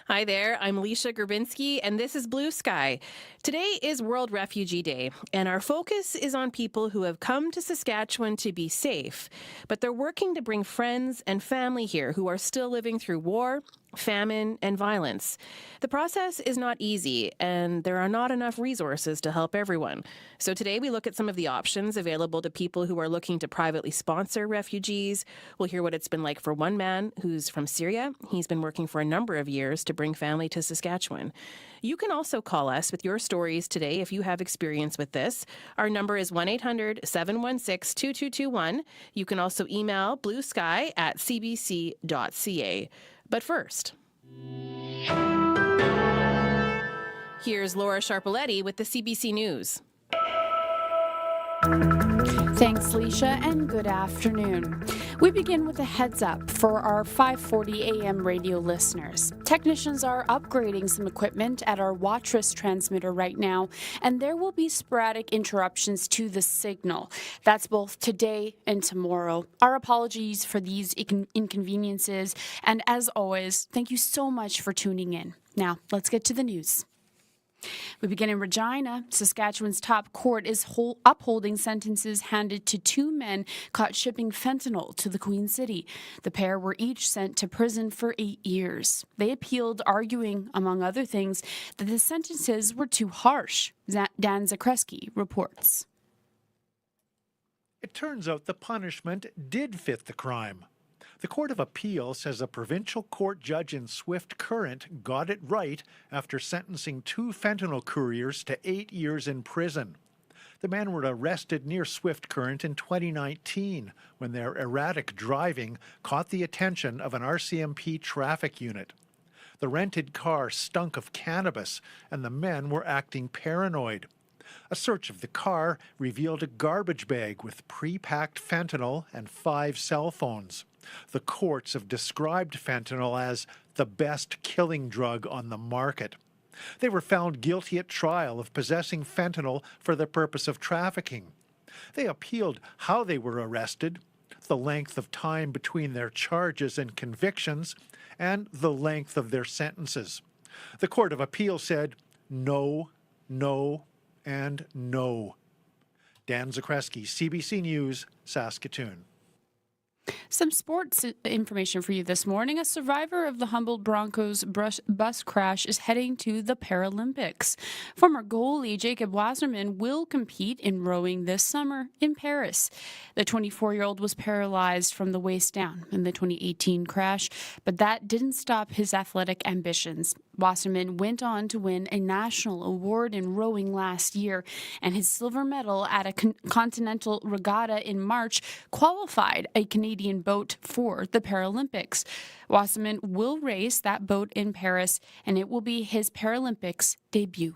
Hi there, I'm Alicia Gerbinski, and this is Blue Sky. Today is World Refugee Day, and our focus is on people who have come to Saskatchewan to be safe, but they're working to bring friends and family here who are still living through war, famine, and violence. The process is not easy, and there are not enough resources to help everyone. So today we look at some of the options available to people who are looking to privately sponsor refugees. We'll hear what it's been like for one man who's from Syria. He's been working for a number of years to bring family to Saskatchewan. You can also call us with your stories today if you have experience with this. Our number is 1-800-716-2221. You can also email bluesky@cbc.ca. But first, here's Laura Sharpaletti with the CBC News. Thanks, Leisha, and good afternoon. We begin with a heads up for our 5:40 a.m. radio listeners. Technicians are upgrading some equipment at our Watrous transmitter right now, and there will be sporadic interruptions to the signal. That's both today and tomorrow. Our apologies for these inconveniences, and as always, thank you so much for tuning in. Now, let's get to the news. We begin in Regina. Saskatchewan's top court is upholding sentences handed to two men caught shipping fentanyl to the Queen City. The pair were each sent to prison for 8 years. They appealed, arguing, among other things, that the sentences were too harsh. Dan Zakreski reports. It turns out the punishment did fit the crime. The Court of Appeal says a provincial court judge in Swift Current got it right after sentencing two fentanyl couriers to 8 years in prison. The men were arrested near Swift Current in 2019 when their erratic driving caught the attention of an RCMP traffic unit. The rented car stunk of cannabis and the men were acting paranoid. A search of the car revealed a garbage bag with pre-packed fentanyl and 5 cell phones. The courts have described fentanyl as the best killing drug on the market. They were found guilty at trial of possessing fentanyl for the purpose of trafficking. They appealed how they were arrested, the length of time between their charges and convictions, and the length of their sentences. The Court of Appeal said no, no, and no. Dan Zakreski, CBC News, Saskatoon. Some sports information for you this morning. A survivor of the Humboldt Broncos bus crash is heading to the Paralympics. Former goalie Jacob Wasserman will compete in rowing this summer in Paris. The 24-year-old was paralyzed from the waist down in the 2018 crash, but that didn't stop his athletic ambitions. Wasserman went on to win a national award in rowing last year, and his silver medal at a continental regatta in March qualified a Canadian boat for the Paralympics. Wasserman will race that boat in Paris, and it will be his Paralympics debut.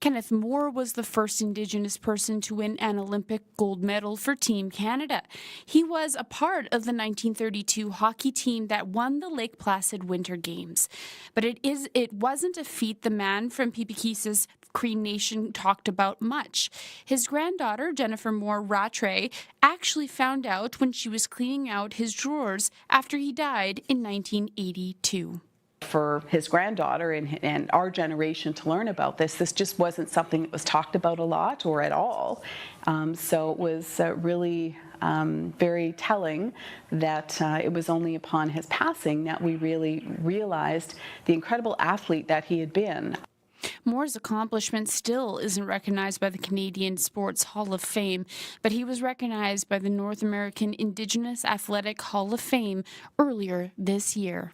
Kenneth Moore was the first Indigenous person to win an Olympic gold medal for Team Canada. He was a part of the 1932 hockey team that won the Lake Placid Winter Games. But it wasn't a feat the man from Pipikisa's Cree Nation talked about much. His granddaughter, Jennifer Moore Rattray, actually found out when she was cleaning out his drawers after he died in 1982. For his granddaughter and our generation to learn about this just wasn't something that was talked about a lot or at all. So it was really very telling that it was only upon his passing that we really realized the incredible athlete that he had been. Moore's accomplishment still isn't recognized by the Canadian Sports Hall of Fame, but he was recognized by the North American Indigenous Athletic Hall of Fame earlier this year.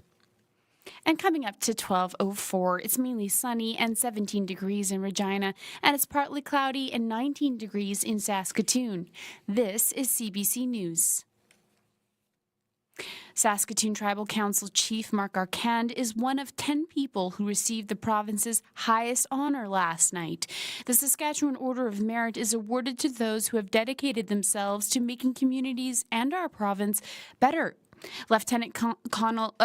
And coming up to 12:04, it's mainly sunny and 17 degrees in Regina, and it's partly cloudy and 19 degrees in Saskatoon. This is CBC News. Saskatoon Tribal Council Chief Mark Arcand is one of 10 people who received the province's highest honor last night. The Saskatchewan Order of Merit is awarded to those who have dedicated themselves to making communities and our province better. Lieutenant Colonel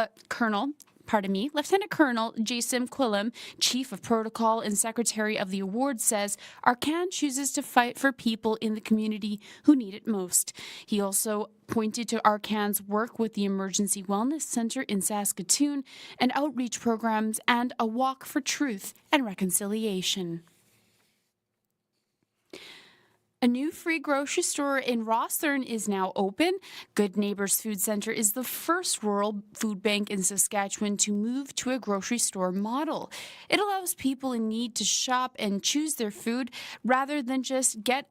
Lieutenant Colonel Jason Quillam, Chief of Protocol and Secretary of the award, says Arcan chooses to fight for people in the community who need it most. He also pointed to Arcan's work with the Emergency Wellness Center in Saskatoon and outreach programs and a walk for truth and reconciliation. A new free grocery store in Rosthern is now open. Good Neighbors Food Centre is the first rural food bank in Saskatchewan to move to a grocery store model. It allows people in need to shop and choose their food rather than just get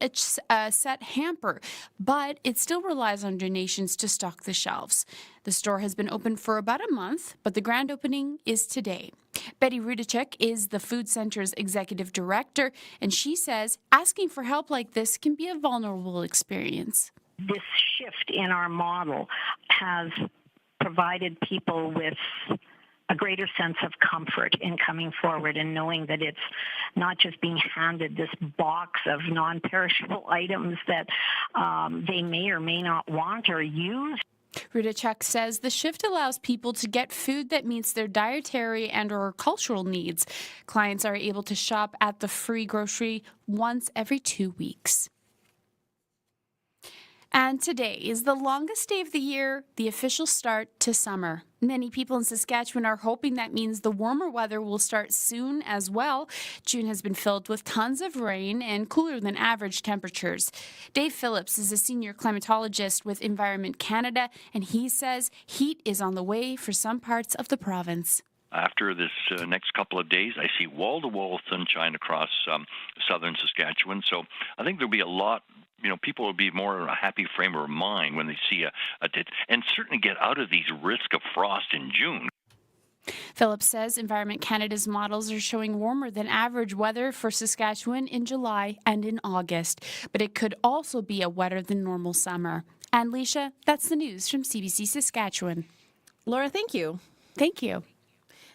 a set hamper, but it still relies on donations to stock the shelves. The store has been open for about a month, but the grand opening is today. Betty Rudacek is the food center's executive director, and she says asking for help like this can be a vulnerable experience. This shift in our model has provided people with a greater sense of comfort in coming forward and knowing that it's not just being handed this box of non-perishable items that they may or may not want or use. Rudacek says the shift allows people to get food that meets their dietary and or cultural needs. Clients are able to shop at the free grocery once every 2 weeks. And today is the longest day of the year, the official start to summer. Many people in Saskatchewan are hoping that means the warmer weather will start soon as well. June has been filled with tons of rain and cooler than average temperatures. Dave Phillips is a senior climatologist with Environment Canada, and he says heat is on the way for some parts of the province. After this next couple of days, I see wall-to-wall sunshine across southern Saskatchewan. So I think there'll be a lot, people will be more in a happy frame of mind when they see and certainly get out of these risk of frost in June. Phillips says Environment Canada's models are showing warmer than average weather for Saskatchewan in July and in August, but it could also be a wetter than normal summer. And Leisha, that's the news from CBC Saskatchewan. Laura, thank you. Thank you.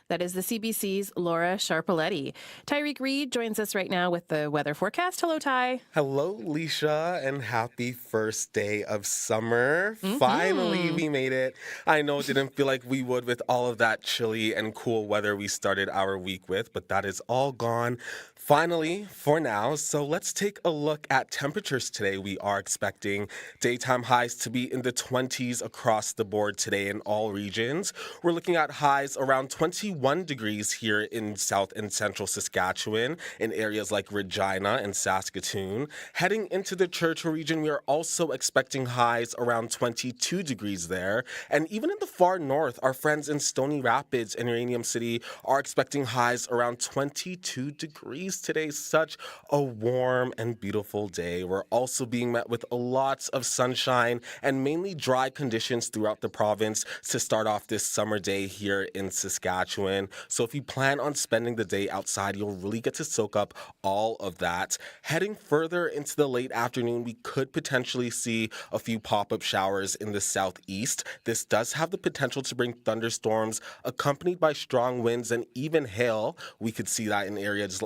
That is the CBC's Laura Sharpaletti. Tyreek Reed joins us right now with the weather forecast. Hello, Ty. Hello, Leisha, and happy first day of summer. Finally, we made it. I know it didn't feel like we would with all of that chilly and cool weather we started our week with, but that is all gone. Finally, for now, so let's take a look at temperatures today. We are expecting daytime highs to be in the 20s across the board today in all regions. We're looking at highs around 21 degrees here in south and central Saskatchewan, in areas like Regina and Saskatoon. Heading into the Churchill region, we are also expecting highs around 22 degrees there. And even in the far north, our friends in Stony Rapids and Uranium City are expecting highs around 22 degrees. Today, such a warm and beautiful day. We're also being met with lots of sunshine and mainly dry conditions throughout the province to start off this summer day here in Saskatchewan. So if you plan on spending the day outside, you'll really get to soak up all of that. Heading further into the late afternoon, we could potentially see a few pop-up showers in the southeast. This does have the potential to bring thunderstorms accompanied by strong winds and even hail. We could see that in areas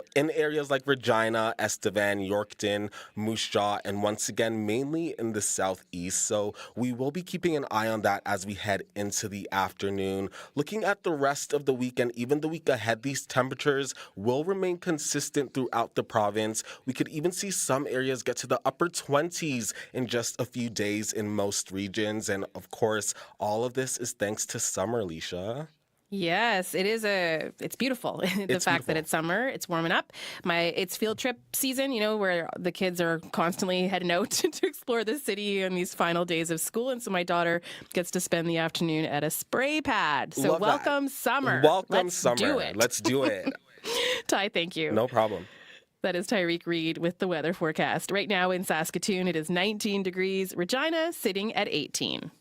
like Regina, Estevan, Yorkton, Moose Jaw, and once again, mainly in the southeast. So we will be keeping an eye on that as we head into the afternoon. Looking at the rest of the week and even the week ahead, these temperatures will remain consistent throughout the province. We could even see some areas get to the upper 20s in just a few days in most regions. And of course, all of this is thanks to summer, Leisha. Yes, it's beautiful. The fact that it's summer, it's warming up. It's field trip season, where the kids are constantly heading out to explore the city on these final days of school. And so my daughter gets to spend the afternoon at a spray pad. So welcome summer. Welcome Let's summer. Do it. Let's do it. Ty, thank you. No problem. That is Tyreek Reed with the weather forecast. Right now in Saskatoon, it is 19 degrees. Regina sitting at 18.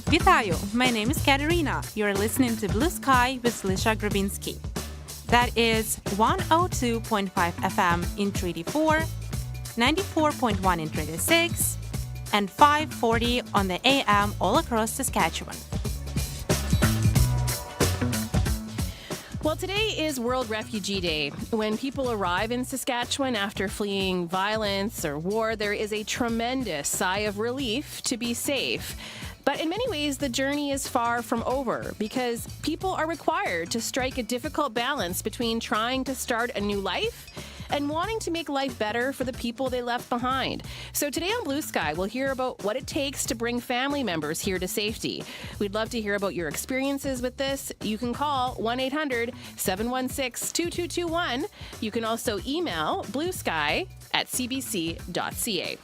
Вітаю! My name is Katerina. You're listening to Blue Sky with Lisha Grabinski. That is 102.5 FM in Treaty 4, 94.1 in Treaty 6, and 540 on the AM all across Saskatchewan. Well, today is World Refugee Day. When people arrive in Saskatchewan after fleeing violence or war, there is a tremendous sigh of relief to be safe. But in many ways, the journey is far from over because people are required to strike a difficult balance between trying to start a new life and wanting to make life better for the people they left behind. So today on Blue Sky, we'll hear about what it takes to bring family members here to safety. We'd love to hear about your experiences with this. You can call 1-800-716-2221. You can also email bluesky@cbc.ca.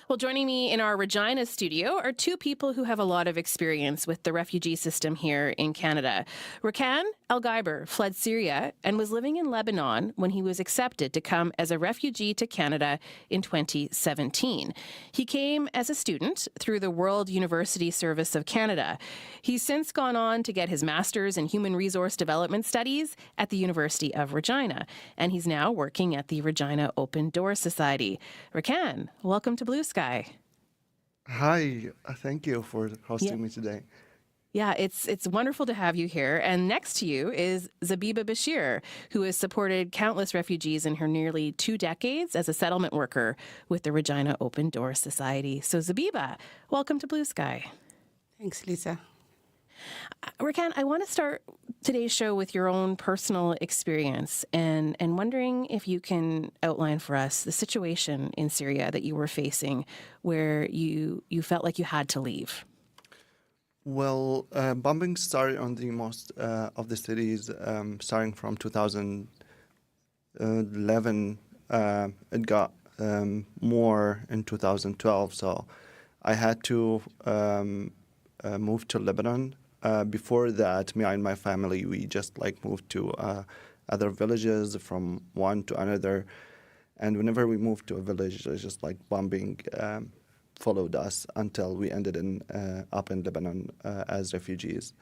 Well, joining me in our Regina studio are two people who have a lot of experience with the refugee system here in Canada. Rakan El-Geiber fled Syria and was living in Lebanon when he was accepted to come as a refugee to Canada in 2017. He came as a student through the World University Service of Canada. He's since gone on to get his master's in Human Resource Development Studies at the University of Regina, and he's now working at the Regina Open Door Society. Rakan, welcome to Blue Sky. Hi, thank you for hosting me today. Yeah, it's wonderful to have you here. And next to you is Zebiba Behsir, who has supported countless refugees in her nearly 2 decades as a settlement worker with the Regina Open Door Society. So Zebiba, welcome to Blue Sky. Thanks, Lisa. Rakan, I want to start today's show with your own personal experience and wondering if you can outline for us the situation in Syria that you were facing where you felt like you had to leave. Well, bombing started on the most of the cities starting from 2011. It got more in 2012, so I had to move to Lebanon. Before that, me and my family, we just moved to other villages from one to another. And whenever we moved to a village, it was just bombing followed us until we ended up in Lebanon as refugees.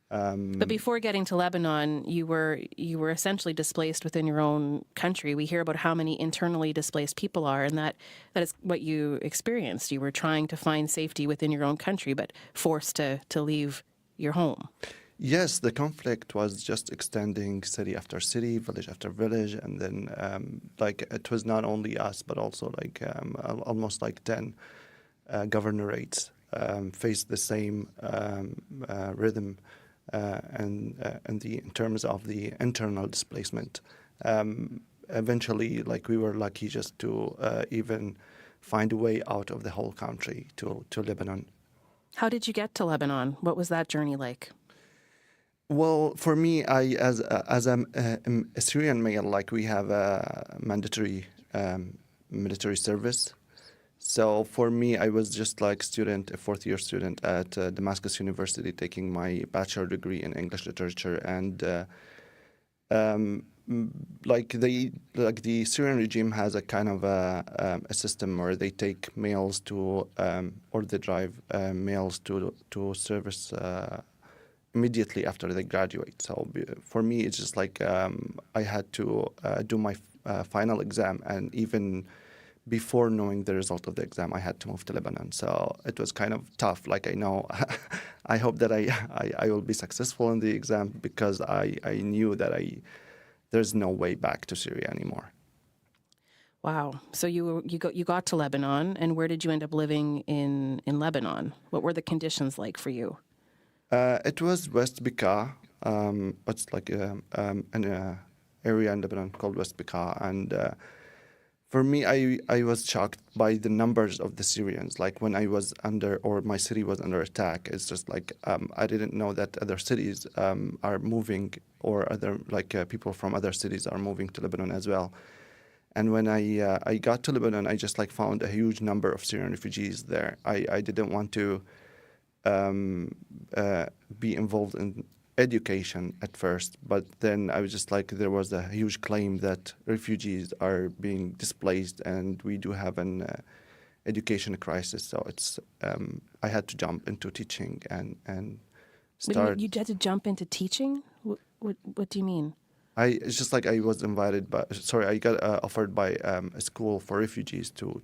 But before getting to Lebanon, you were essentially displaced within your own country. We hear about how many internally displaced people are, and that is what you experienced. You were trying to find safety within your own country, but forced to leave your home. Yes, the conflict was just extending city after city, village after village, and then it was not only us, but also almost 10 governorates faced the same rhythm in terms of the internal displacement. Eventually, we were lucky just to even find a way out of the whole country to Lebanon. How did you get to Lebanon? What was that journey like? Well, for me, as a Syrian male, we have a mandatory military service. So for me, I was just a 4th-year student at Damascus University, taking my bachelor degree in English literature, and the Syrian regime has a kind of a system where they take males to or they drive males to service immediately after they graduate. So for me, it's just I had to do my final exam, and even before knowing the result of the exam, I had to move to Lebanon. So it was kind of tough. I know, I hope that I will be successful in the exam, because I knew that there's no way back to Syria anymore. Wow. So you got to Lebanon, and where did you end up living in Lebanon? What were the conditions like for you? It was West Bekaa. It's an area in Lebanon called West Bekaa, and for me, I was shocked by the numbers of the Syrians. When I was my city was under attack, it's just I didn't know that other cities are moving, or other people from other cities are moving to Lebanon as well. And when I got to Lebanon, I just found a huge number of Syrian refugees there. I didn't want to be involved in education at first, but then I was just there was a huge claim that refugees are being displaced, and we do have an education crisis. So it's I had to jump into teaching and start. You had to jump into teaching? What do you mean? It's just I was invited by. Sorry, I got offered by a school for refugees to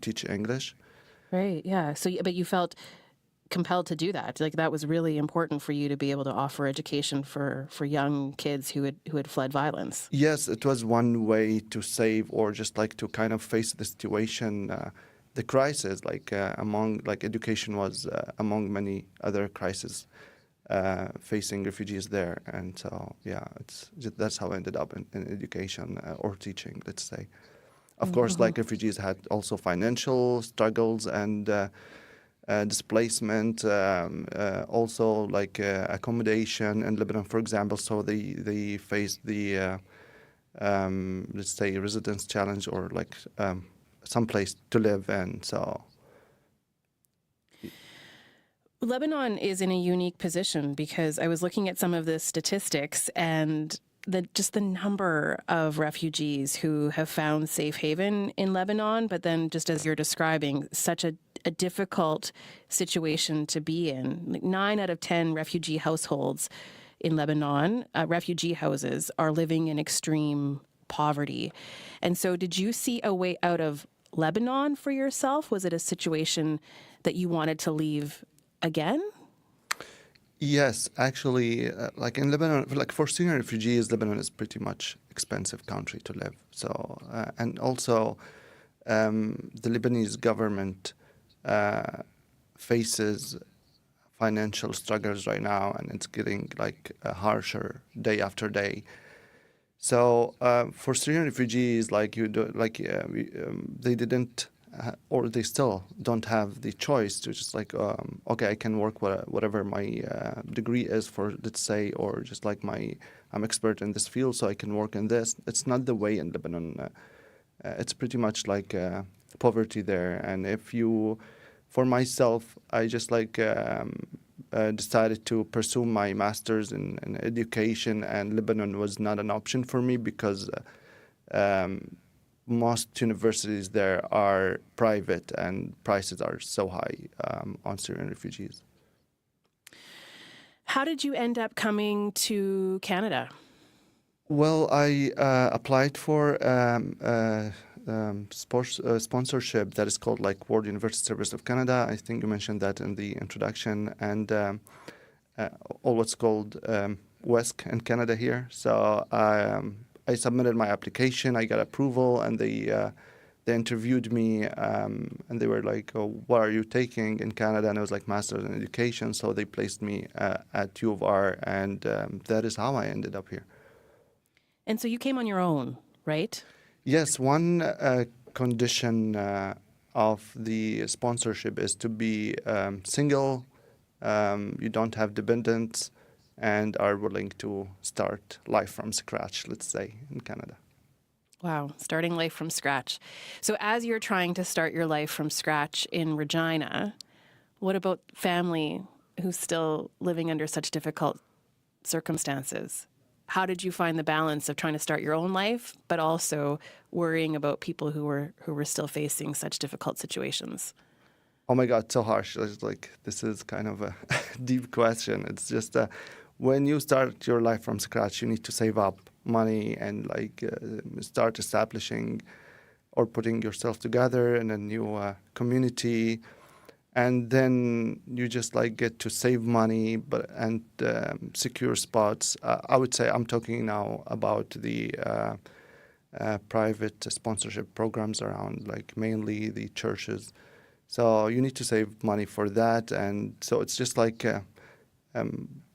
teach English. Right. Yeah. So, but you felt compelled to do that? Like, that was really important for you to be able to offer education for young kids who had fled violence. Yes, it was one way to save or just like to kind of face the situation, the crisis, education was among many other crises facing refugees there. And so, that's how I ended up in education or teaching, let's say. Of course, like refugees had also financial struggles and displacement, also like accommodation in Lebanon, for example. So they faced the, let's say, residence challenge or like some place to live in. So Lebanon is in a unique position because I was looking at some of the statistics and just the number of refugees who have found safe haven in Lebanon, but then just as you're describing, such a difficult situation to be in. Like 9 out of 10 refugee households in Lebanon, refugee houses, are living in extreme poverty. And so did you see a way out of Lebanon for yourself? Was it a situation that you wanted to leave again? yes, actually, like in Lebanon, like for Syrian refugees, Lebanon is pretty much expensive country to live. So, and also the Lebanese government faces financial struggles right now, and it's getting like harsher day after day. So for Syrian refugees, like they didn't, or they still don't have the choice to just like, okay, I can work whatever my degree is for, let's say, or just like I'm expert in this field, so I can work in this. It's not the way in Lebanon. It's pretty much like poverty there. And for myself, I just like decided to pursue my master's in education, and Lebanon was not an option for me because most universities there are private and prices are so high on Syrian refugees. How did you end up coming to Canada? Well, I applied for sponsorship that is called like World University Service of Canada. I think you mentioned that in the introduction, and all what's called WESC in Canada here. So I submitted my application, I got approval, and they interviewed me, and they were like, oh, what are you taking in Canada? And I was like, Master's in Education. So they placed me at U of R, and that is how I ended up here. And so you came on your own, right? Yes, one condition of the sponsorship is to be single, you don't have dependents, and are willing to start life from scratch, let's say, in Canada. Wow, starting life from scratch. So as you're trying to start your life from scratch in Regina, what about family who's still living under such difficult circumstances? How did you find the balance of trying to start your own life, but also worrying about people who were still facing such difficult situations? Oh my God, so harsh. It's like, this is kind of a deep question. It's just when you start your life from scratch, you need to save up money and like start establishing or putting yourself together in a new community. And then you just like get to save money and secure spots. I would say I'm talking now about the private sponsorship programs around, like mainly the churches. So you need to save money for that. And so it's just like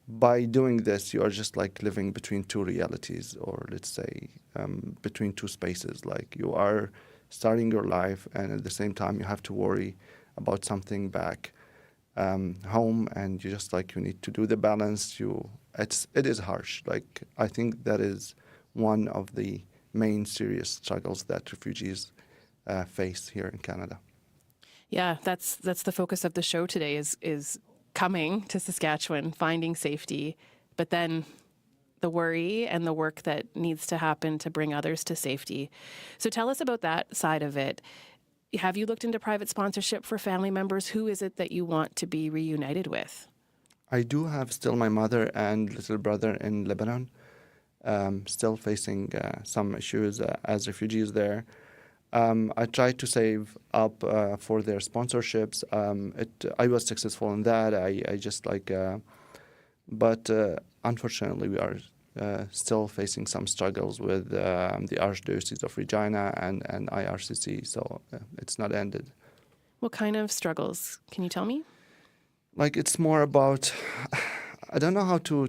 by doing this, you are just like living between two realities, or let's say between two spaces. Like you are starting your life, and at the same time you have to worry about something back home, and you just like you need to do the balance. It is harsh. Like I think that is one of the main serious struggles that refugees face here in Canada. Yeah, that's the focus of the show today is coming to Saskatchewan, finding safety, but then the worry and the work that needs to happen to bring others to safety. So tell us about that side of it. Have you looked into private sponsorship for family members? Who is it that you want to be reunited with? I do have still my mother and little brother in Lebanon, still facing some issues as refugees there. I tried to save up for their sponsorships. I was successful in that. I just like, but unfortunately, we are still facing some struggles with the Archdiocese of Regina and IRCC, so it's not ended. What kind of struggles? Can you tell me? Like, it's more about, I don't know how to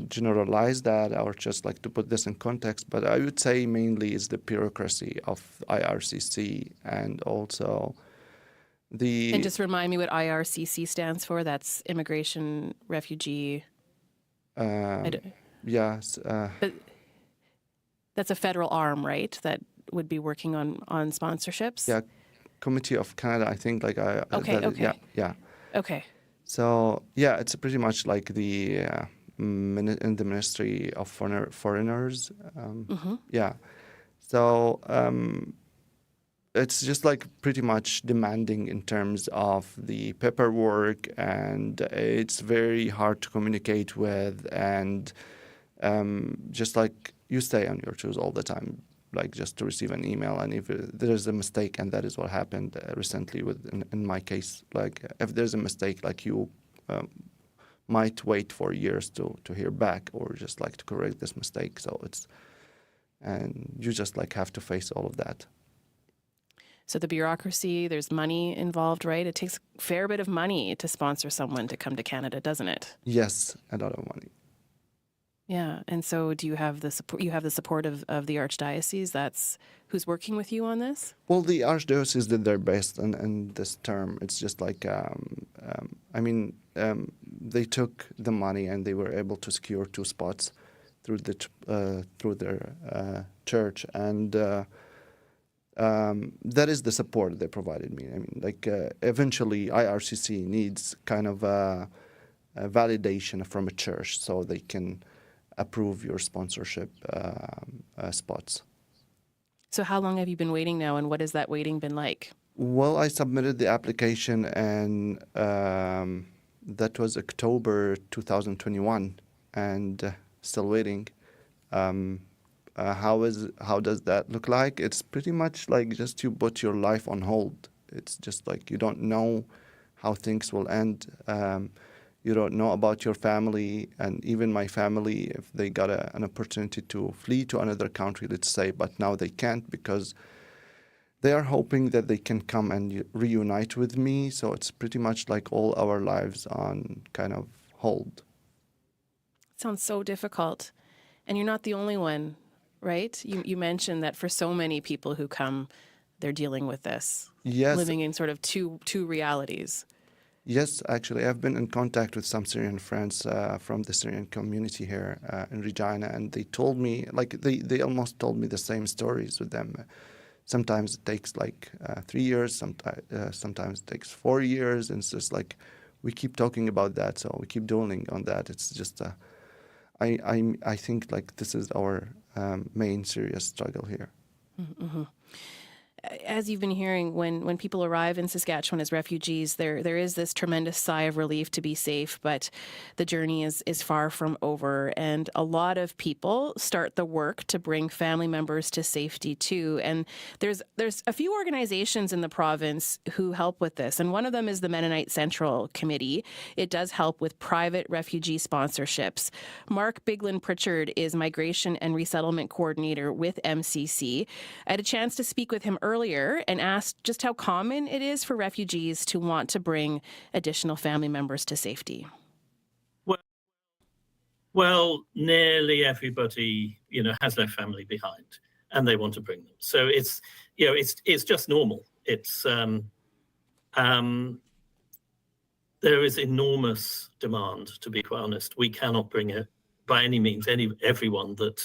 generalize that or just like to put this in context, but I would say mainly is the bureaucracy of IRCC and also the... And just remind me what IRCC stands for. That's Immigration, Refugee... Yes. But that's a federal arm, right? That would be working on sponsorships? Yeah, Committee of Canada, I think. Like Okay. Yeah. Okay. So yeah, it's pretty much like the in the Ministry of Foreigners. Yeah. So it's just like pretty much demanding in terms of the paperwork, and it's very hard to communicate with, and just like you stay on your toes all the time, like just to receive an email, and if there's a mistake, and that is what happened recently in my case, like if there's a mistake, like you might wait for years to hear back or just like to correct this mistake. So and you just like have to face all of that. So the bureaucracy, there's money involved, right? It takes a fair bit of money to sponsor someone to come to Canada, doesn't it? Yes, a lot of money. Yeah, and so do you have the support? You have the support of the Archdiocese. That's who's working with you on this. Well, the Archdiocese did their best in this term. It's just like, they took the money and they were able to secure 2 spots through their church, and that is the support they provided me. I mean, like eventually, IRCC needs kind of a validation from a church so they can approve your sponsorship spots. So how long have you been waiting now, and what has that waiting been like? Well, I submitted the application, and that was October 2021, and still waiting. How does that look like? It's pretty much like just you put your life on hold. It's just like you don't know how things will end. You don't know about your family, and even my family, if they got an opportunity to flee to another country, let's say, but now they can't because they are hoping that they can come and reunite with me. So it's pretty much like all our lives on kind of hold. It sounds so difficult. And you're not the only one, right? You mentioned that for so many people who come, they're dealing with this. Yes. Living in sort of two realities. Yes, actually, I've been in contact with some Syrian friends from the Syrian community here in Regina, and they told me, like, they almost told me the same stories with them. Sometimes it takes like 3 years, sometimes it takes 4 years, and it's just like we keep talking about that, so we keep dwelling on that. It's just, I think like this is our main serious struggle here. Mm-hmm. As you've been hearing, when people arrive in Saskatchewan as refugees, there is this tremendous sigh of relief to be safe, but the journey is far from over. And a lot of people start the work to bring family members to safety too. And there's a few organizations in the province who help with this. And one of them is the Mennonite Central Committee. It does help with private refugee sponsorships. Mark Biglin-Pritchard is Migration and Resettlement Coordinator with MCC. I had a chance to speak with him earlier and asked just how common it is for refugees to want to bring additional family members to safety. Well, nearly everybody, has their family behind, and they want to bring them. So it's just normal. It's there is enormous demand, to be quite honest. We cannot bring it by any means, everyone that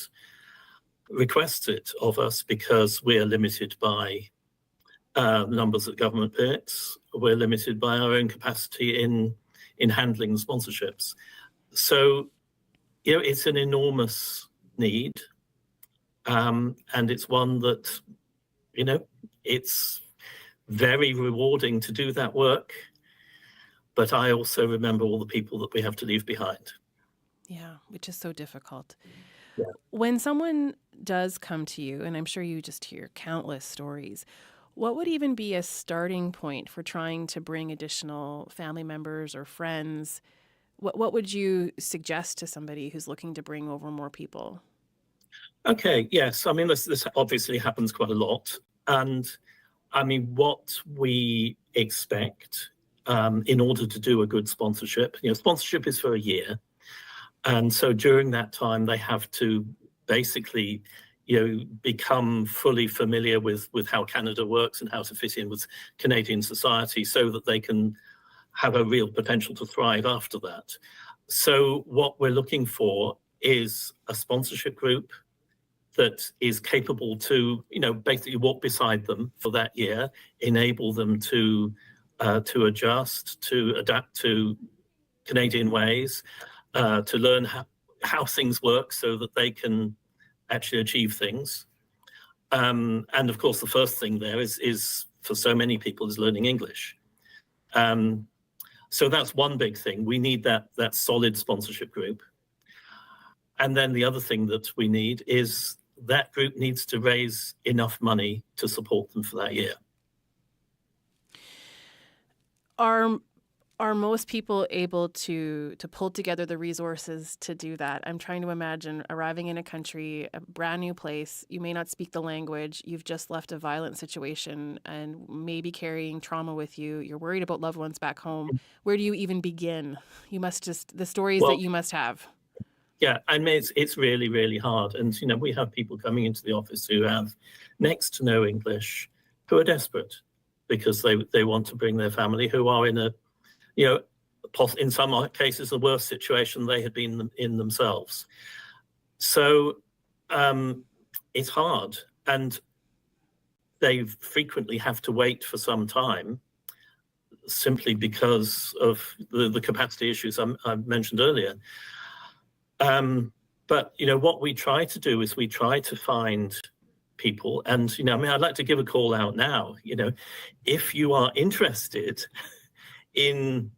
requests it of us, because we are limited by numbers that government permits. We're limited by our own capacity in handling sponsorships. So, it's an enormous need, and it's one that, it's very rewarding to do that work. But I also remember all the people that we have to leave behind. Yeah, which is so difficult. Yeah. When someone does come to you, and I'm sure you just hear countless stories, what would even be a starting point for trying to bring additional family members or friends? What would you suggest to somebody who's looking to bring over more people? Okay, yes. I mean, this obviously happens quite a lot. And I mean, what we expect in order to do a good sponsorship, sponsorship is for a year. And so during that time, they have to basically, become fully familiar with how Canada works and how to fit in with Canadian society so that they can have a real potential to thrive after that. So what we're looking for is a sponsorship group that is capable to, basically walk beside them for that year, enable them to adjust, to adapt to Canadian ways, to learn how things work so that they can actually achieve things. And of course, the first thing there is for so many people is learning English. So that's one big thing. We need that solid sponsorship group. And then the other thing that we need is that group needs to raise enough money to support them for that year. Are most people able to pull together the resources to do that? I'm trying to imagine arriving in a country, a brand new place. You may not speak the language. You've just left a violent situation and maybe carrying trauma with you. You're worried about loved ones back home. Where do you even begin? You must the stories that you must have. Yeah, I mean, it's really, really hard. And, we have people coming into the office who have next to no English, who are desperate because they want to bring their family, who are in in some cases, a worse situation they had been in themselves. So it's hard. And they frequently have to wait for some time simply because of the capacity issues I mentioned earlier. But, what we try to do is we try to find people. And, I'd like to give a call out now. If you are interested in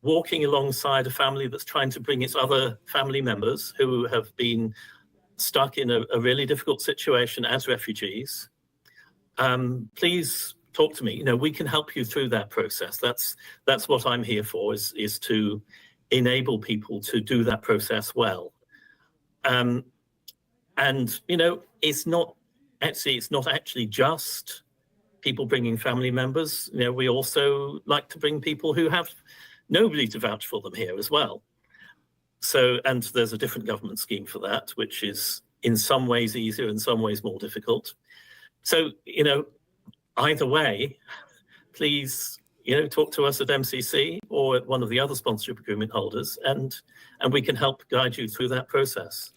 walking alongside a family that's trying to bring its other family members who have been stuck in a really difficult situation as refugees, please talk to me. We can help you through that process. That's what I'm here for, is to enable people to do that process well. And it's not actually just people bringing family members. We also like to bring people who have nobody to vouch for them here as well. So, and there's a different government scheme for that, which is in some ways easier, in some ways more difficult. So, either way, please, talk to us at MCC or at one of the other sponsorship agreement holders, and we can help guide you through that process.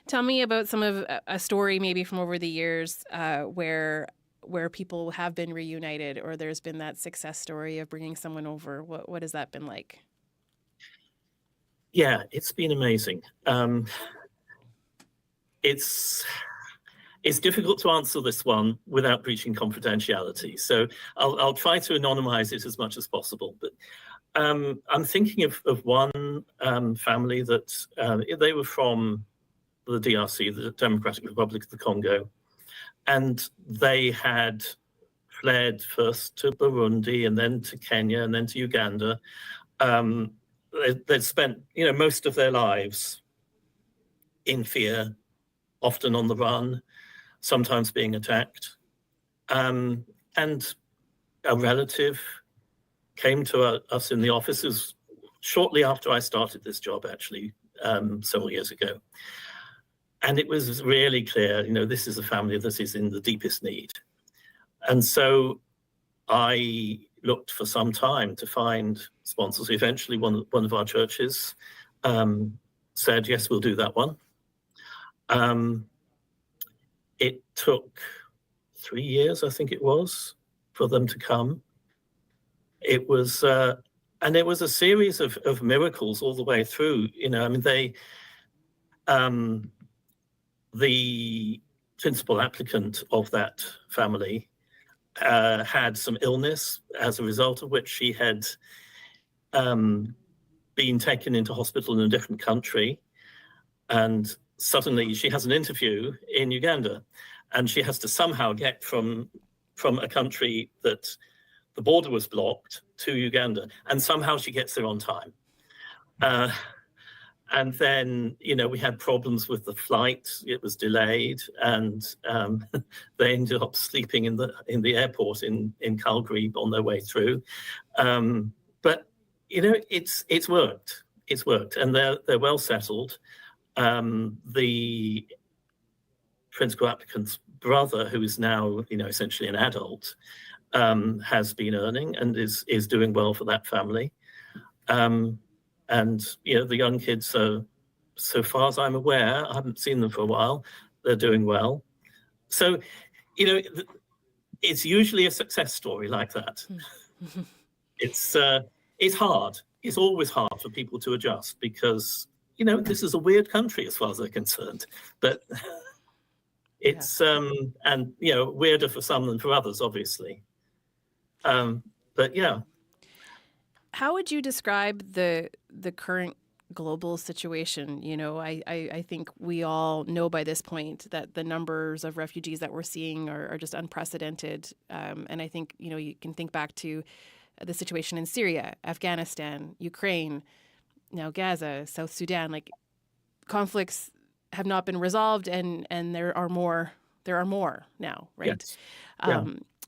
Tell me about some of a story maybe from over the years where people have been reunited, or there's been that success story of bringing someone over. What has that been like? Yeah, it's been amazing. It's difficult to answer this one without breaching confidentiality. So I'll try to anonymize it as much as possible. But I'm thinking of one family that they were from the DRC, the Democratic Republic of the Congo, and they had fled first to Burundi and then to Kenya and then to Uganda. They'd spent, most of their lives in fear, often on the run, sometimes being attacked. And a relative came to us in the offices shortly after I started this job, actually, several years ago. And it was really clear, this is a family that is in the deepest need. And so I looked for some time to find sponsors. Eventually, one of our churches said, yes, we'll do that one. It took 3 years, I think it was, for them to come. It was, and it was a series of miracles all the way through. The principal applicant of that family had some illness, as a result of which she had been taken into hospital in a different country. And suddenly she has an interview in Uganda, and she has to somehow get from a country that the border was blocked to Uganda, and somehow she gets there on time. And then, we had problems with the flight. It was delayed, and they ended up sleeping in the airport in Calgary on their way through. But it's worked. It's worked, and they're well settled. The principal applicant's brother, who is now essentially an adult, has been earning and is doing well for that family. And the young kids are, so far as I'm aware, I haven't seen them for a while, they're doing well. So, it's usually a success story like that. It's hard. It's always hard for people to adjust because, this is a weird country as far as they're concerned. But it's, and, weirder for some than for others, obviously. But yeah. How would you describe the current global situation? I think we all know by this point that the numbers of refugees that we're seeing are just unprecedented. And I think, you can think back to the situation in Syria, Afghanistan, Ukraine, now Gaza, South Sudan. Like, conflicts have not been resolved, and there are more now, right? Yes. Yeah.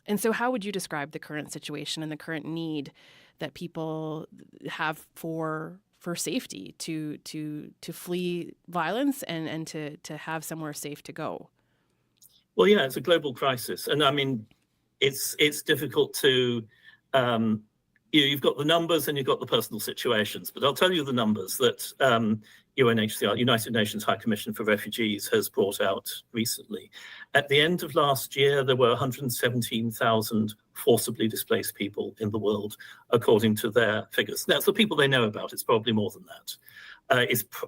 And so how would you describe the current situation and the current need that people have for safety to flee violence and to have somewhere safe to go? Well, yeah, it's a global crisis, and I mean, it's difficult to you've got the numbers and you've got the personal situations, but I'll tell you the numbers that UNHCR, United Nations High Commission for Refugees, has brought out recently. At the end of last year, there were 117,000 forcibly displaced people in the world, according to their figures. That's the people they know about. It's probably more than that.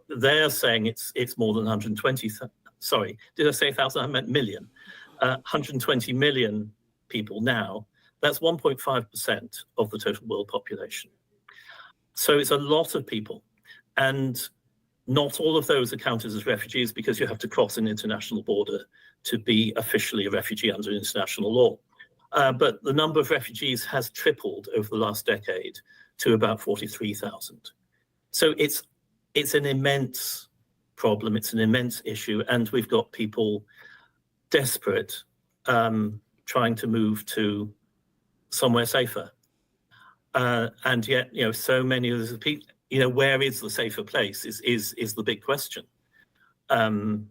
They're saying it's more than 120. Sorry, did I say 1,000? I meant million. 120 million people now. That's 1.5% of the total world population. So it's a lot of people. And not all of those are counted as refugees because you have to cross an international border to be officially a refugee under international law. But the number of refugees has tripled over the last decade to about 43,000. So it's an immense problem. It's an immense issue. And we've got people desperate trying to move to somewhere safer. And yet, so many of the people, where is the safer place is the big question. And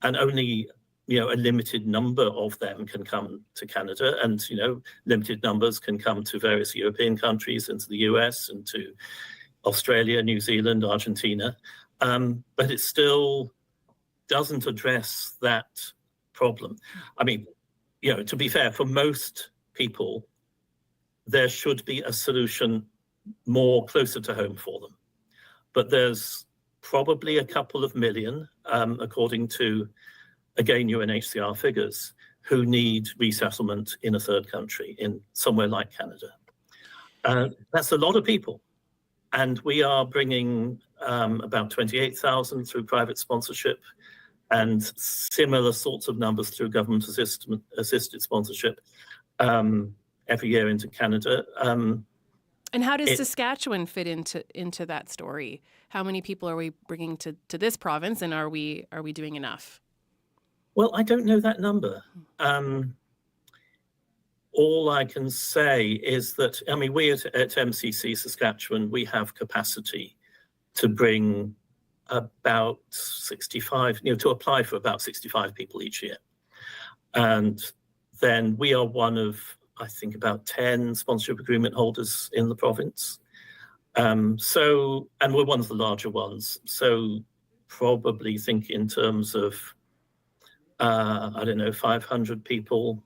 only, a limited number of them can come to Canada, and, limited numbers can come to various European countries and to the US and to Australia, New Zealand, Argentina. But it still doesn't address that problem. I mean, to be fair, for most people, there should be a solution more closer to home for them. But there's probably a couple of million, according to, again, UNHCR figures, who need resettlement in a third country, in somewhere like Canada. That's a lot of people. And we are bringing about 28,000 through private sponsorship and similar sorts of numbers through government-assisted sponsorship every year into Canada. And how does Saskatchewan fit into that story? How many people are we bringing to this province, and are we doing enough? Well, I don't know that number. All I can say is that, we at MCC Saskatchewan, we have capacity to bring about 65, to apply for about 65 people each year. And then we are one of, I think, about 10 sponsorship agreement holders in the province. And we're one of the larger ones. So probably think in terms of, 500 people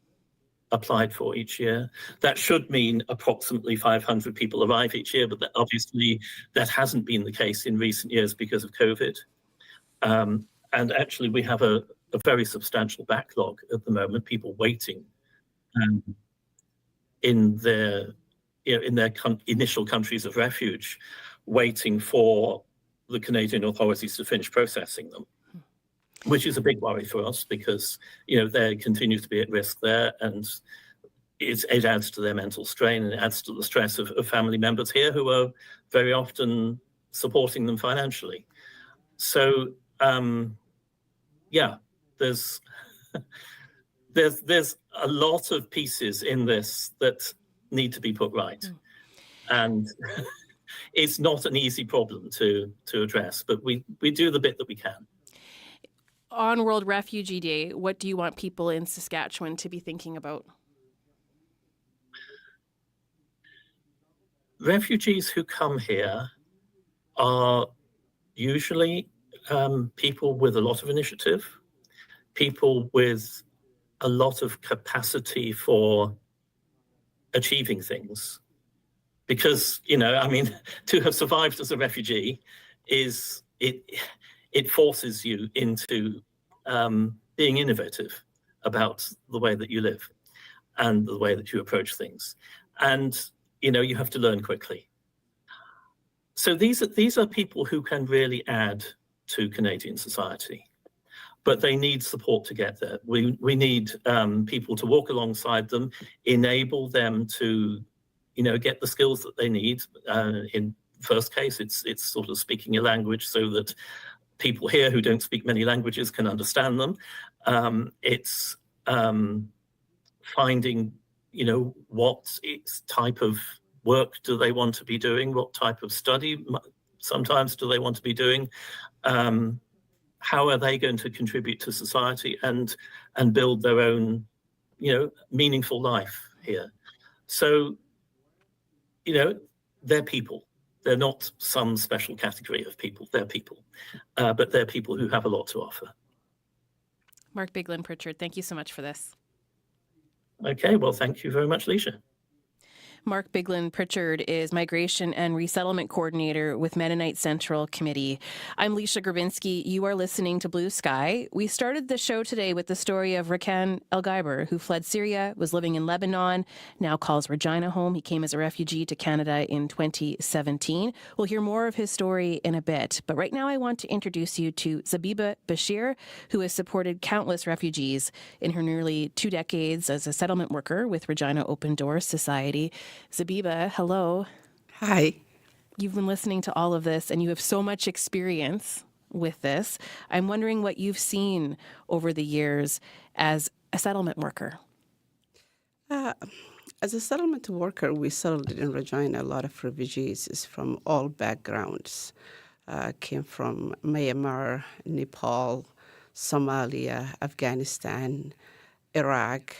applied for each year. That should mean approximately 500 people arrive each year, but obviously that hasn't been the case in recent years because of COVID. And actually we have a very substantial backlog at the moment, people waiting in their initial countries of refuge, waiting for the Canadian authorities to finish processing them. which is a big worry for us because, they continue to be at risk there, and it adds to their mental strain, and it adds to the stress of family members here who are very often supporting them financially. So, there's there's a lot of pieces in this that need to be put right. And it's not an easy problem to address, but we do the bit that we can. On World Refugee Day, what do you want people in Saskatchewan to be thinking about? Refugees who come here are usually people with a lot of initiative, people with a lot of capacity for achieving things. Because, to have survived as a refugee it forces you into being innovative about the way that you live and the way that you approach things. And, you have to learn quickly. So these are people who can really add to Canadian society, but they need support to get there. We need people to walk alongside them, enable them to, get the skills that they need. In first case, it's sort of speaking a language so that people here who don't speak many languages can understand them. It's finding, what type of work do they want to be doing, what type of study sometimes do they want to be doing, how are they going to contribute to society and build their own, meaningful life here. So, they're people. They're not some special category of people. They're people. But they're people who have a lot to offer. Mark Biglin-Pritchard, thank you so much for this. Okay, well, thank you very much, Leisha. Mark Biglin-Pritchard is Migration and Resettlement Coordinator with Mennonite Central Committee. I'm Leisha Grabinski. You are listening to Blue Sky. We started the show today with the story of Rakan El-Gaiber, who fled Syria, was living in Lebanon, now calls Regina home. He came as a refugee to Canada in 2017. We'll hear more of his story in a bit. But right now I want to introduce you to Zebiba Behsir, who has supported countless refugees in her nearly 2 decades as a settlement worker with Regina Open Door Society. Zebiba, hello. Hi. You've been listening to all of this and you have so much experience with this. I'm wondering what you've seen over the years as a settlement worker. As a settlement worker, we settled in Regina. A lot of refugees is from all backgrounds. Came from Myanmar, Nepal, Somalia, Afghanistan, Iraq,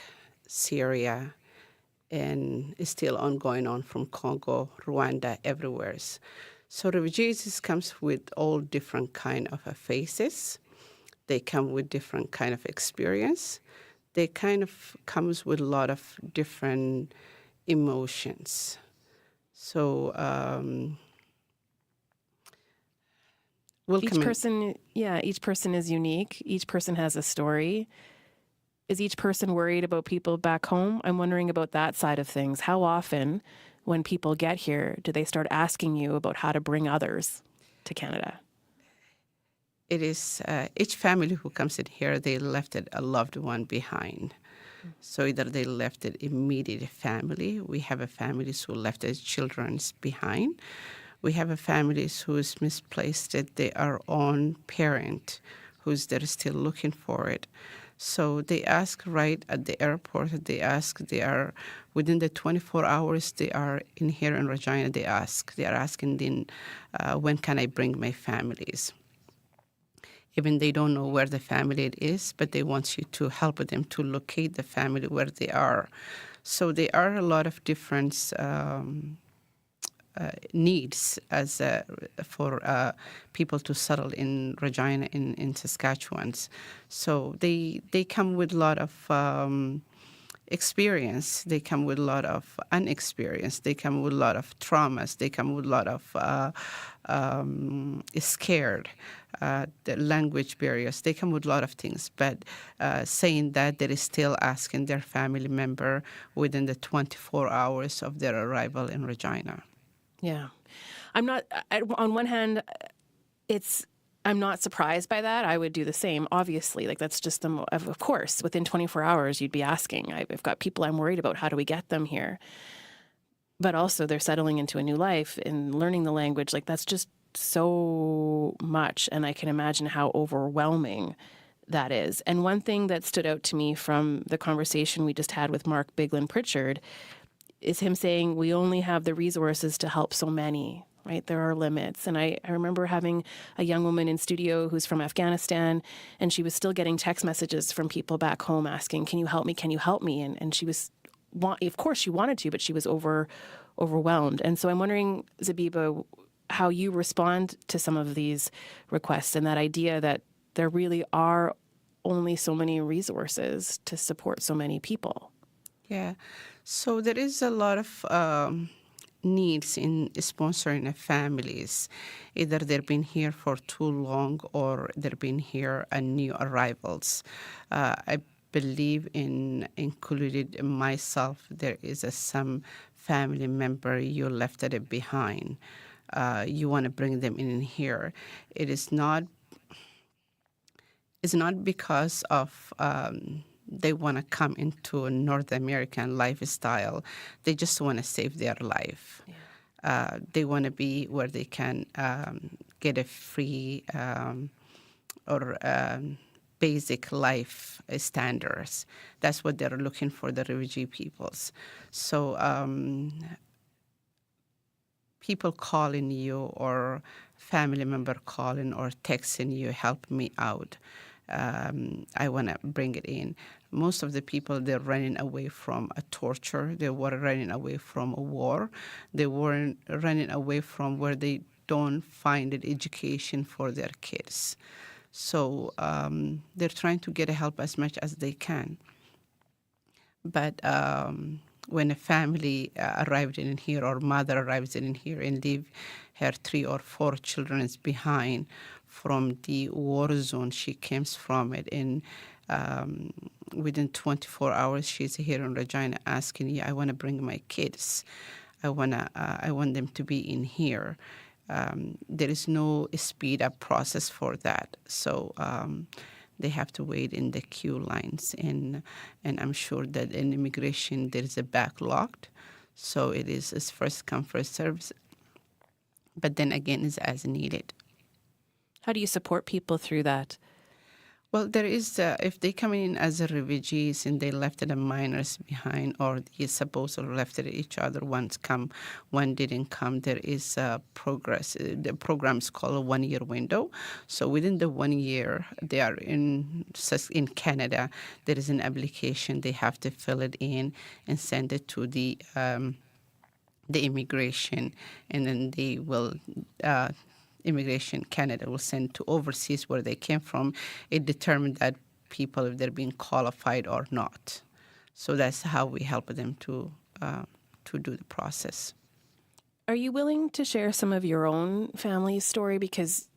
Syria, and it's still ongoing on from Congo, Rwanda, everywhere. So refugees comes with all different kind of faces. They come with different kind of experience. They kind of comes with a lot of different emotions. So each person is unique. Each person has a story. Is each person worried about people back home? I'm wondering about that side of things. How often, when people get here, do they start asking you about how to bring others to Canada? It is each family who comes in here, they left a loved one behind. So either they left an immediate family. We have a families who left their children behind. We have a families who is misplaced that they are own parent who's they're still looking for it. So they ask right at the airport, they are within the 24 hours they are in here in Regina, they are asking then, when can I bring my families? Even they don't know where the family is, but they want you to help them to locate the family where they are. So there are a lot of different needs as for people to settle in Regina in Saskatchewan. So they come with a lot of experience. They come with a lot of unexperience. They come with a lot of traumas. They come with a lot of scared. The language barriers. They come with a lot of things. But saying that they is still asking their family member within the 24 hours of their arrival in Regina. Yeah. I'm not, on one hand, it's I'm not surprised by that. I would do the same, obviously. Like, that's just of course, within 24 hours, you'd be asking. I've got people I'm worried about. How do we get them here? But also, they're settling into a new life and learning the language. Like, that's just so much. And I can imagine how overwhelming that is. And one thing that stood out to me from the conversation we just had with Mark Biglin Pritchard is him saying, we only have the resources to help so many. Right? There are limits. And I remember having a young woman in studio who's from Afghanistan, and she was still getting text messages from people back home asking, can you help me? Can you help me? And she was, of course she wanted to, but she was overwhelmed. And so I'm wondering, Zebiba, how you respond to some of these requests and that idea that there really are only so many resources to support so many people. Yeah. So there is a lot of needs in sponsoring families. Either they've been here for too long or they've been here new arrivals. I believe in included myself. There is some family member you left it behind. You want to bring them in here. It's not because of they want to come into a North American lifestyle. They just want to save their life. Yeah. They want to be where they can get a free or basic life standards. That's what they're looking for, the refugee peoples. So people calling you or family member calling or texting you, help me out. I want to bring it in. Most of the people, they're running away from a torture. They were running away from a war. They were running away from where they don't find an education for their kids. So they're trying to get help as much as they can. But when a family arrived in here or mother arrives in here and leave her 3 or 4 children behind from the war zone she comes from it, and within 24 hours she's here in Regina asking, yeah, I want to bring my kids. I want them to be in here. There is no speed up process for that. So they have to wait in the queue lines, and I'm sure that in immigration there is a backlog, so it's first come first serve. But then again, it's as needed. How do you support people through that? Well, there is, if they come in as refugees and they left the minors behind, or they supposedly left each other, one's come, one didn't come, there is progress. The program is called a 1-year window. So within the 1 year, they are in Canada, there is an application, they have to fill it in and send it to the immigration, and then they will... Immigration Canada will send to overseas where they came from. It determined that people, if they're being qualified or not. So that's how we help them to do the process. Are you willing to share some of your own family story? Because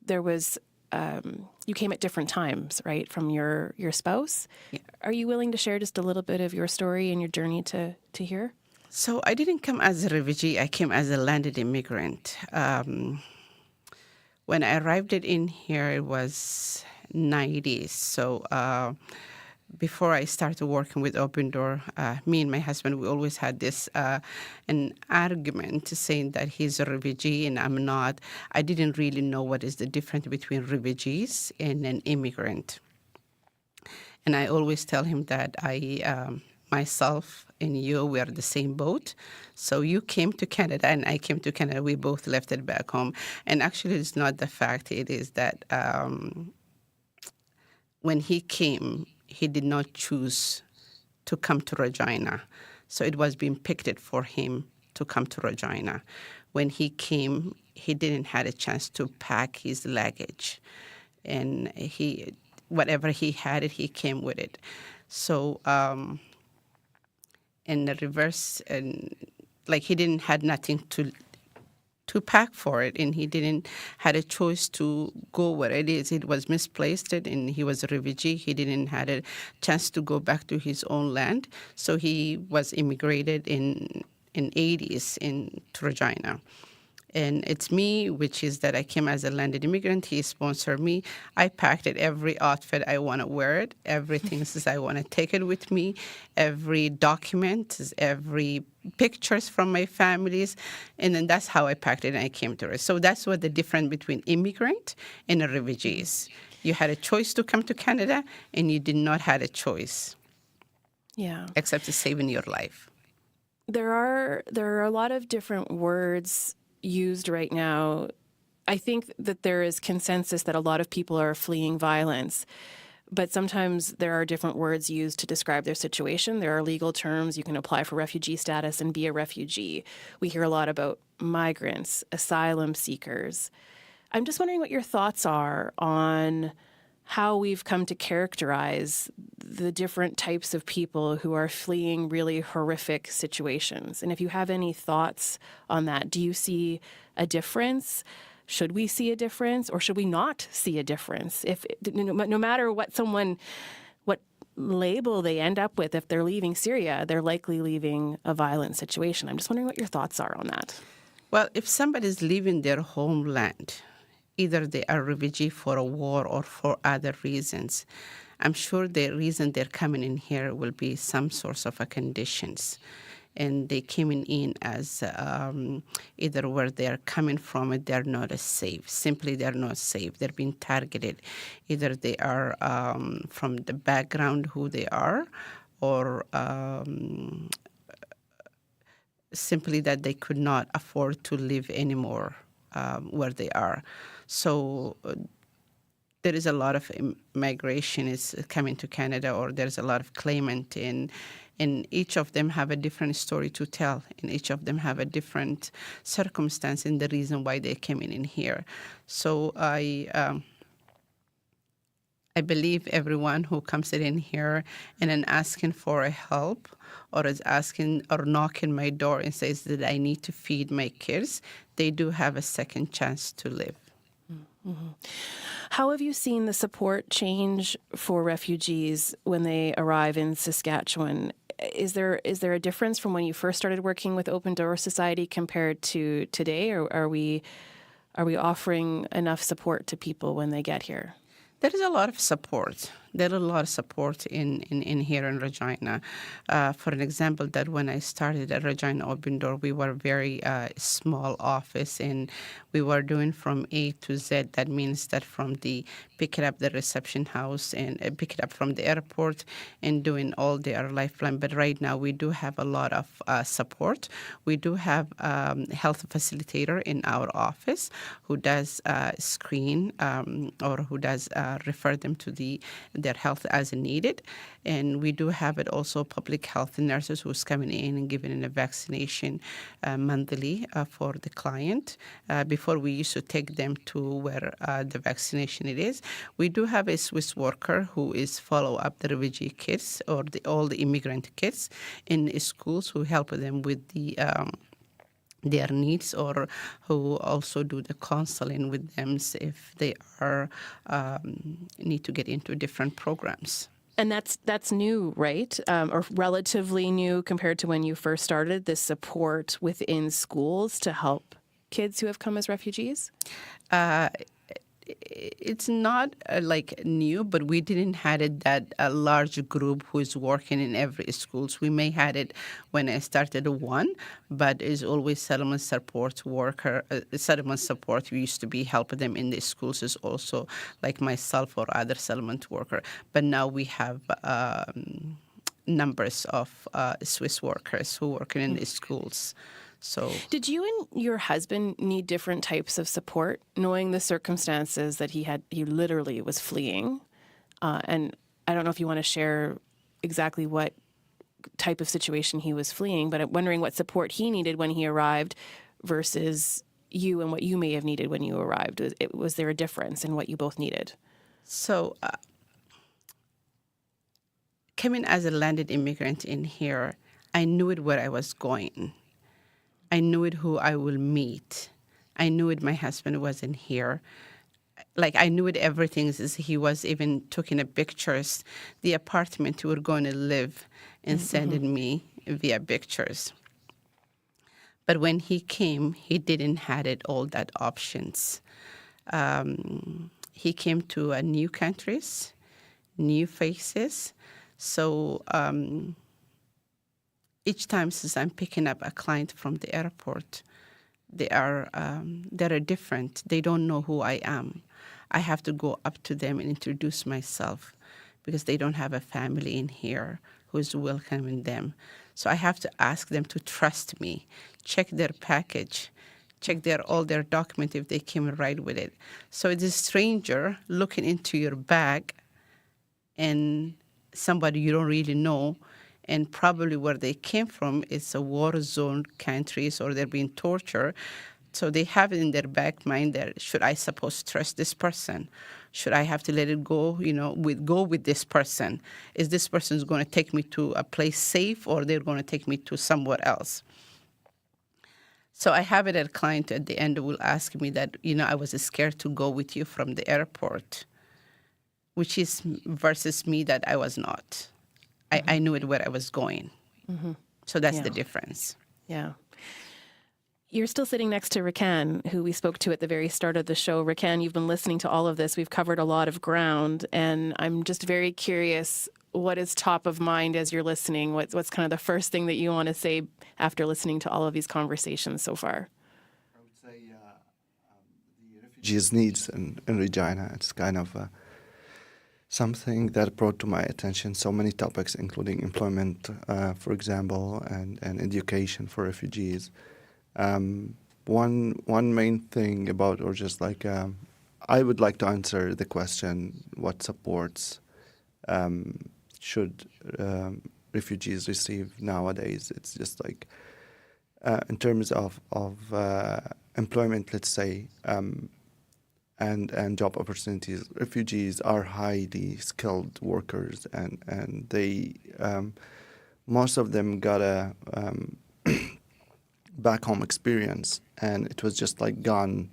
there was, you came at different times, right, from your spouse? Yeah. Are you willing to share just a little bit of your story and your journey to here? So I didn't come as a refugee. I came as a landed immigrant. When I arrived in here, it was 90s. So before I started working with Open Door, me and my husband, we always had this an argument saying that he's a refugee and I'm not. I didn't really know what is the difference between refugees and an immigrant. And I always tell him that myself and you, we are the same boat. So you came to Canada and I came to Canada. We both left it back home. And actually, it's not the fact. It is that when he came, he did not choose to come to Regina. So it was being picked for him to come to Regina. When he came, he didn't have a chance to pack his luggage. And whatever he had, he came with it. So... in the reverse, and like he didn't had nothing to pack for it, and he didn't had a choice to go where it is. It was misplaced, and he was a refugee. He didn't had a chance to go back to his own land, so he was immigrated in 80s to Regina, And it's me, which is that I came as a landed immigrant. He sponsored me. I packed it, every outfit I want to wear it. Everything says I want to take it with me. Every document, every pictures from my families. And then that's how I packed it and I came to it. So that's what the difference between immigrant and a refugee is. You had a choice to come to Canada and you did not have a choice. Yeah. Except to saving your life. There are a lot of different words used right now. I think that there is consensus that a lot of people are fleeing violence, but sometimes there are different words used to describe their situation. There are legal terms. You can apply for refugee status and be a refugee. We hear a lot about migrants, asylum seekers. I'm just wondering what your thoughts are on how we've come to characterize the different types of people who are fleeing really horrific situations. And if you have any thoughts on that, do you see a difference? Should we see a difference, or should we not see a difference? If no matter what label they end up with, if they're leaving Syria, they're likely leaving a violent situation. I'm just wondering what your thoughts are on that. Well, if somebody's leaving their homeland, either they are refugee for a war or for other reasons, I'm sure the reason they're coming in here will be some sorts of conditions. And they came in as either where they're coming from, they're not safe. Simply, they're not safe. They're being targeted. Either they are from the background who they are, or simply that they could not afford to live anymore where they are. So there is a lot of migration is coming to Canada, or there's a lot of claimant, and each of them have a different story to tell, and each of them have a different circumstance and the reason why they came in here. So I believe everyone who comes in here and then asking for a help, or is asking or knocking my door and says that I need to feed my kids, they do have a second chance to live. Mm-hmm. How have you seen the support change for refugees when they arrive in Saskatchewan? Is there a difference from when you first started working with Open Door Society compared to today, or are we offering enough support to people when they get here? There is a lot of support. There is a lot of support in here in Regina. For an example, that when I started at Regina Open Door, we were a very small office, and we were doing from A to Z. That means that from the pick it up the reception house and pick it up from the airport and doing all their lifeline. But right now we do have a lot of support. We do have health facilitator in our office who does screen or who does refer them to their health as needed. And we do have it also public health nurses who's coming in and giving a vaccination monthly for the client. Before we used to take them to where the vaccination it is. We do have a Swiss worker who is follow up the refugee kids or all the immigrant kids in schools who help them with their needs, or who also do the counseling with them if they are need to get into different programs. And that's new, right? Or relatively new compared to when you first started, this support within schools to help kids who have come as refugees? It's not like new, but we didn't have it that a large group who is working in every schools. We may had it when I started one, but it's always settlement support worker. Settlement support we used to be helping them in the schools is also like myself or other settlement worker. But now we have numbers of Swiss workers who work in the schools. So, did you and your husband need different types of support, knowing the circumstances that he literally was fleeing? And I don't know if you want to share exactly what type of situation he was fleeing, but I'm wondering what support he needed when he arrived versus you and what you may have needed when you arrived. Was there a difference in what you both needed? So, coming as a landed immigrant in here, I knew it where I was going. I knew it who I will meet. I knew it my husband wasn't here. Like, I knew it everything. He was even taking pictures, the apartment we were going to live, and sending me via pictures. But when he came, he didn't had it all that options. He came to new countries, new faces. So each time since I'm picking up a client from the airport, they are different. They don't know who I am. I have to go up to them and introduce myself because they don't have a family in here who is welcoming them. So I have to ask them to trust me, check their package, check all their documents if they came right with it. So it's a stranger looking into your bag and somebody you don't really know, and probably where they came from is a war zone countries or they're being tortured. So they have it in their back mind that should I suppose trust this person? Should I have to let it go, go with this person? Is this person going to take me to a place safe or they're going to take me to somewhere else? So I have it, a client at the end will ask me that, I was scared to go with you from the airport, which is versus me that I was not. I knew it where I was going. Mm-hmm. So that's the difference. Yeah. You're still sitting next to Rakan, who we spoke to at the very start of the show. Rakan, you've been listening to all of this. We've covered a lot of ground, and I'm just very curious what is top of mind as you're listening. What's kind of the first thing that you want to say after listening to all of these conversations so far? I would say the refugees' needs in Regina. It's kind of something that brought to my attention so many topics, including employment, for example, and education for refugees. One main thing about, or just like, I would like to answer the question, what supports should refugees receive nowadays? It's just like, in terms of employment, let's say, and job opportunities, refugees are highly skilled workers, and they, most of them got a back home experience, and it was just like gone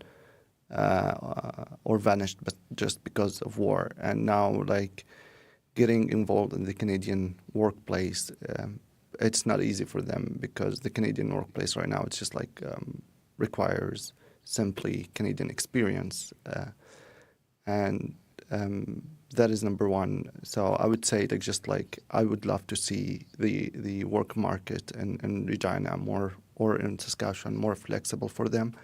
or vanished, but just because of war. And now, like, getting involved in the Canadian workplace, it's not easy for them because the Canadian workplace right now, it's just like requires simply Canadian experience, and that is number one. So I would say, like, just like, I would love to see the work market in Regina more, or in Saskatchewan, more flexible for them.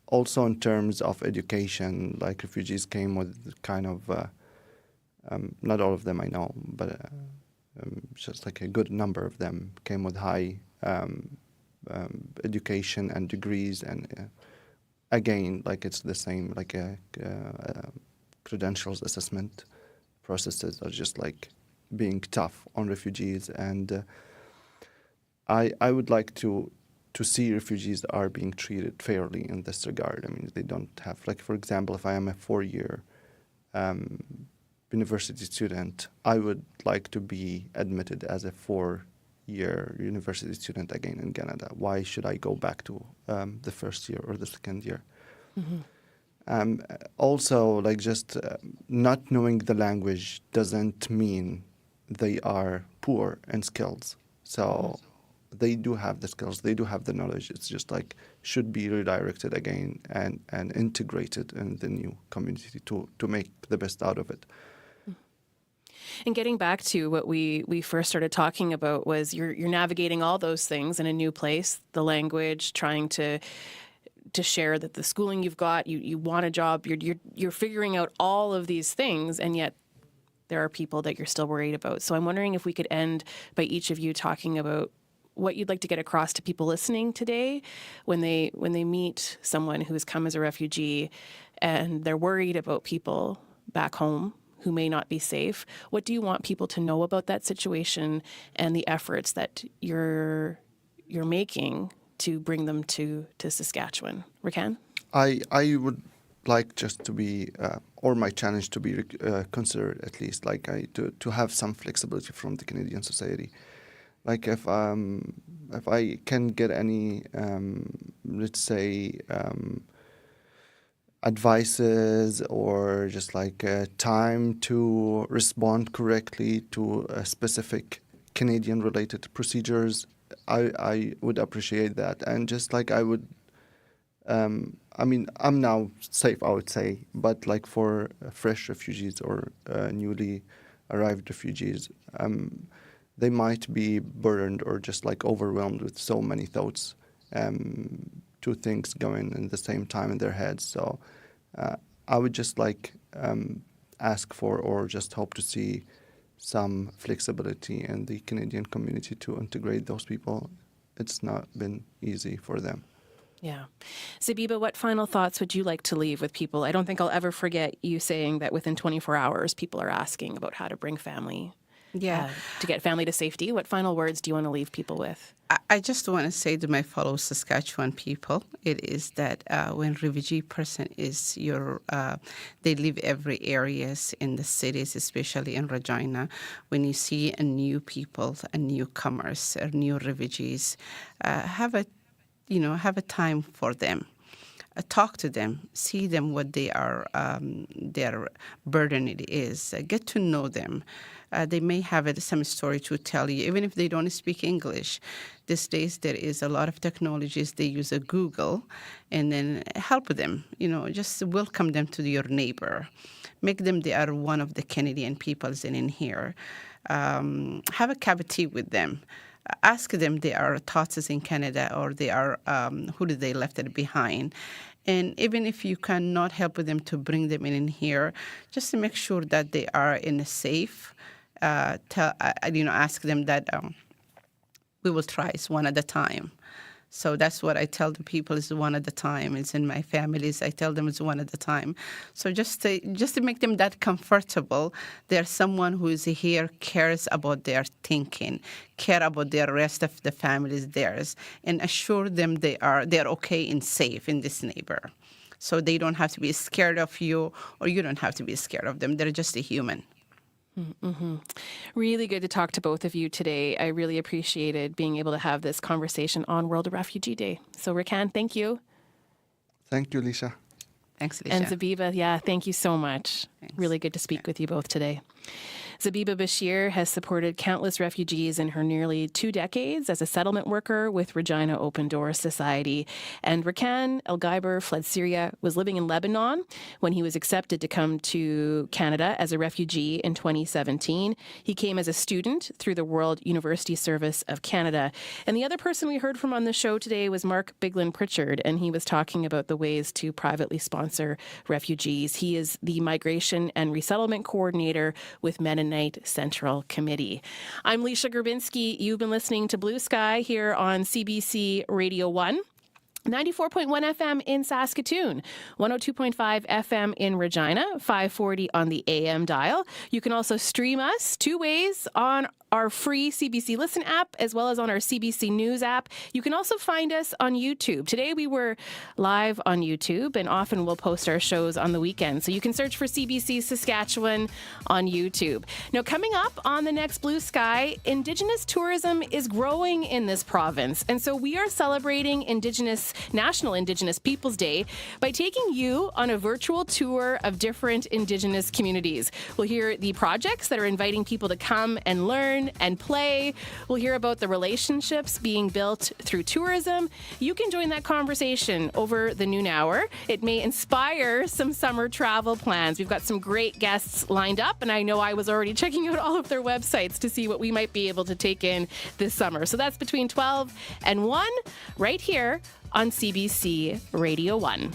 Also, in terms of education, like, refugees came with kind of, not all of them I know, but just like a good number of them came with high education and degrees, and again, like, it's the same, like credentials assessment processes are just like being tough on refugees, and I would like to see refugees are being treated fairly in this regard. I mean, they don't have, like, for example, if I am a 4-year university student, I would like to be admitted as a 4-year university student again in Canada. Why should I go back to the first year or the second year? Mm-hmm. Also, like, just not knowing the language doesn't mean they are poor in skills. So they do have the skills, they do have the knowledge. It's just like should be redirected again and integrated in the new community to make the best out of it. And getting back to what we first started talking about was you're navigating all those things in a new place, the language, trying to share that the schooling you've got, you want a job, you're figuring out all of these things, and yet there are people that you're still worried about. So I'm wondering if we could end by each of you talking about what you'd like to get across to people listening today when they meet someone who has come as a refugee and they're worried about people back home who may not be safe. What do you want people to know about that situation and the efforts that you're making to bring them to Saskatchewan? Rakan? I would like just to be, or my challenge to be considered at least, like, to have some flexibility from the Canadian society. Like, if I can get any, let's say, advices or just like time to respond correctly to specific Canadian-related procedures, I would appreciate that. And just like I would, I mean, I'm now safe, I would say, but like for fresh refugees or newly arrived refugees, they might be burdened or just like overwhelmed with so many thoughts, two things going in the same time in their heads. So I would just like ask for or just hope to see some flexibility in the Canadian community to integrate those people. It's not been easy for them. Yeah. Zebiba, what final thoughts would you like to leave with people? I don't think I'll ever forget you saying that within 24 hours, people are asking about how to bring family, to get family to safety. What final words do you want to leave people with? I just want to say to my fellow Saskatchewan people, it is that when refugee person is they live every areas in the cities, especially in Regina. When you see a new people, a newcomers, or new refugees, have a time for them. Talk to them, see them what they are, their burden it is. Get to know them. They may have some story to tell you, even if they don't speak English. These days there is a lot of technologies. They use a Google, and then help them. Just welcome them to your neighbor. Make them they are one of the Canadian peoples in here. Have a cup of tea with them. Ask them their thoughts in Canada, or they are who did they left it behind. And even if you cannot help them to bring them in here, just to make sure that they are in a safe. Ask them that we will try. It's one at a time. So that's what I tell the people is one at a time. It's in my families. I tell them it's one at a time. So just to make them that comfortable, there's someone who is here, cares about their thinking, care about the rest of the families theirs, and assure them they are okay and safe in this neighbor. So they don't have to be scared of you, or you don't have to be scared of them. They're just a human. Mm-hmm. Really good to talk to both of you today. I really appreciated being able to have this conversation on World Refugee Day. So, Rakan, thank you. Thank you, Lisha. Thanks, Lisha. And Zebiba, thank you so much. Thanks. Really good to speak with you both today. Zebiba Behsir has supported countless refugees in her nearly 2 decades as a settlement worker with Regina Open Door Society. And Rakan El-Gaiber fled Syria, was living in Lebanon when he was accepted to come to Canada as a refugee in 2017. He came as a student through the World University Service of Canada. And the other person we heard from on the show today was Mark Biglin-Pritchard, and he was talking about the ways to privately sponsor refugees. He is the Migration and Resettlement Coordinator with Mennonite Central Committee. I'm Leisha Grabinski. You've been listening to Blue Sky here on CBC Radio 1. 94.1 FM in Saskatoon, 102.5 FM in Regina, 540 on the AM dial. You can also stream us 2 ways on our free CBC Listen app, as well as on our CBC News app. You can also find us on YouTube. Today we were live on YouTube, and often we'll post our shows on the weekend. So you can search for CBC Saskatchewan on YouTube. Now, coming up on the next Blue Sky, Indigenous tourism is growing in this province. And so we are celebrating National Indigenous Peoples Day by taking you on a virtual tour of different Indigenous communities. We'll hear the projects that are inviting people to come and learn and play. We'll hear about the relationships being built through tourism. You can join that conversation over the noon hour. It may inspire some summer travel plans. We've got some great guests lined up, and I know I was already checking out all of their websites to see what we might be able to take in this summer. So that's between 12 and 1 right here on CBC Radio 1.